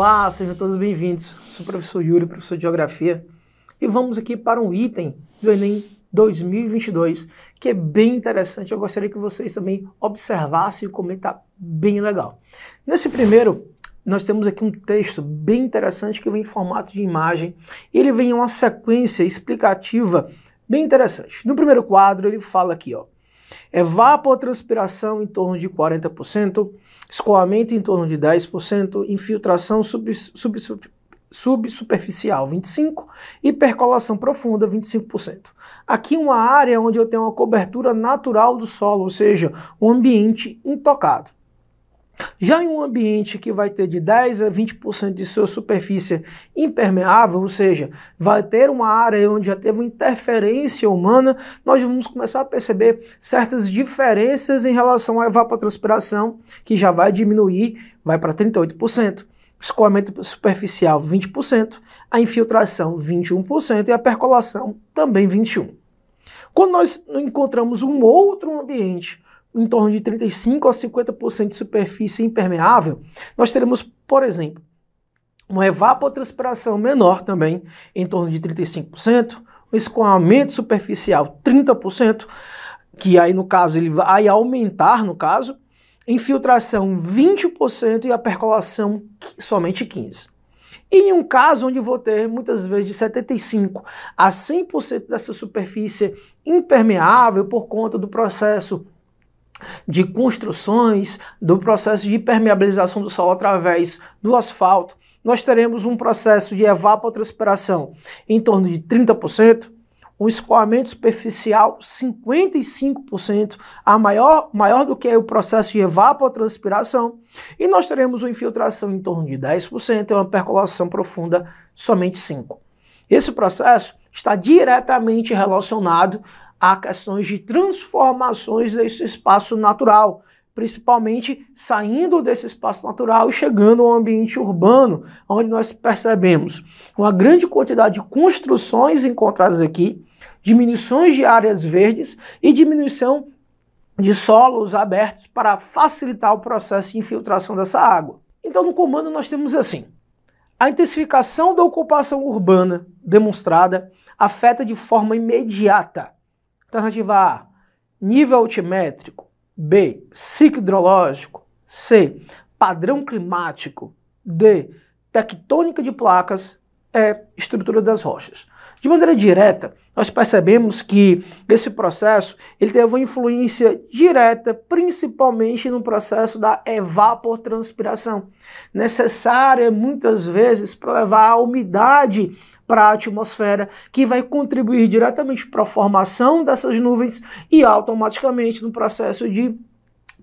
Olá, sejam todos bem-vindos. Sou o professor Yuri, professor de Geografia, e vamos aqui para um item do Enem 2022, que é bem interessante. Eu gostaria que vocês também observassem e como está bem legal. Nesse primeiro, nós temos aqui um texto bem interessante que vem em formato de imagem, e ele vem em uma sequência explicativa bem interessante. No primeiro quadro, ele fala aqui, ó, evapotranspiração em torno de 40%, escoamento em torno de 10%, infiltração subsuperficial 25% e percolação profunda 25%. Aqui uma área onde eu tenho uma cobertura natural do solo, ou seja, um ambiente intocado. Já em um ambiente que vai ter de 10 a 20% de sua superfície impermeável, ou seja, vai ter uma área onde já teve uma interferência humana, nós vamos começar a perceber certas diferenças em relação à evapotranspiração, que já vai diminuir, vai para 38%, escoamento superficial 20%, a infiltração 21% e a percolação também 21%. Quando nós encontramos um outro ambiente, em torno de 35% a 50% de superfície impermeável, nós teremos, por exemplo, uma evapotranspiração menor também, em torno de 35%, um escoamento superficial 30%, que aí no caso ele vai aumentar no caso, infiltração 20% e a percolação somente 15%. E em um caso onde vou ter muitas vezes de 75% a 100% dessa superfície impermeável por conta do processo de construções, do processo de impermeabilização do solo através do asfalto, nós teremos um processo de evapotranspiração em torno de 30%, um escoamento superficial 55%, maior do que o processo de evapotranspiração, e nós teremos uma infiltração em torno de 10% e uma percolação profunda somente 5%. Esse processo está diretamente relacionado a questões de transformações desse espaço natural, principalmente saindo desse espaço natural e chegando ao ambiente urbano, onde nós percebemos uma grande quantidade de construções encontradas aqui, diminuições de áreas verdes e diminuição de solos abertos para facilitar o processo de infiltração dessa água. Então no comando nós temos assim: a intensificação da ocupação urbana demonstrada afeta de forma imediata. Alternativa A, nível altimétrico. B, ciclo hidrológico. C, padrão climático. D, tectônica de placas. E, estrutura das rochas. De maneira direta, nós percebemos que esse processo ele teve uma influência direta, principalmente no processo da evapotranspiração, necessária muitas vezes para levar a umidade para a atmosfera, que vai contribuir diretamente para a formação dessas nuvens e automaticamente no processo de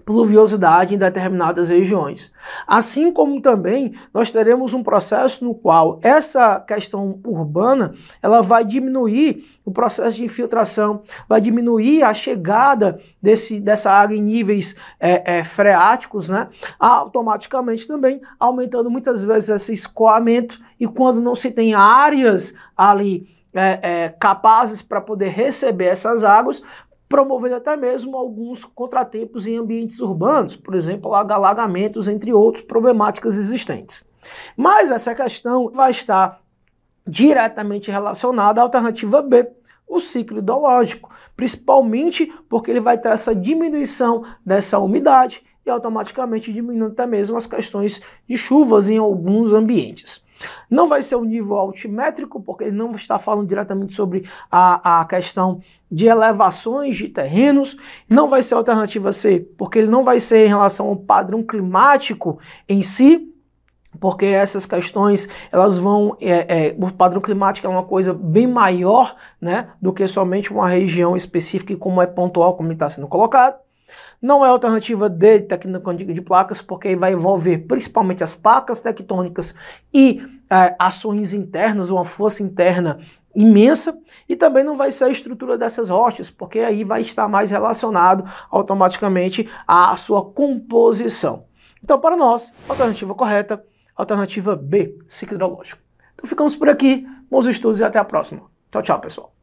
pluviosidade em determinadas regiões. Assim como também nós teremos um processo no qual essa questão urbana ela vai diminuir o processo de infiltração, vai diminuir a chegada dessa água em níveis freáticos, né? Automaticamente também aumentando muitas vezes esse escoamento, e quando não se tem áreas ali capazes para poder receber essas águas, promovendo até mesmo alguns contratempos em ambientes urbanos, por exemplo, alagamentos, entre outras problemáticas existentes. Mas essa questão vai estar diretamente relacionada à alternativa B, o ciclo hidrológico, principalmente porque ele vai ter essa diminuição dessa umidade e automaticamente diminuindo até mesmo as questões de chuvas em alguns ambientes. Não vai ser o nível altimétrico, porque ele não está falando diretamente sobre a questão de elevações de terrenos. Não vai ser a alternativa C, porque ele não vai ser em relação ao padrão climático em si, porque essas questões, elas vão, o padrão climático é uma coisa bem maior, né, do que somente uma região específica, como é pontual, como está sendo colocado. Não é a alternativa D, tectônica de placas, porque vai envolver principalmente as placas tectônicas e ações internas, uma força interna imensa, e também não vai ser a estrutura dessas rochas, porque aí vai estar mais relacionado automaticamente à sua composição. Então, para nós, a alternativa correta, alternativa B, ciclo hidrológico. Então ficamos por aqui, bons estudos e até a próxima. Tchau, tchau, pessoal.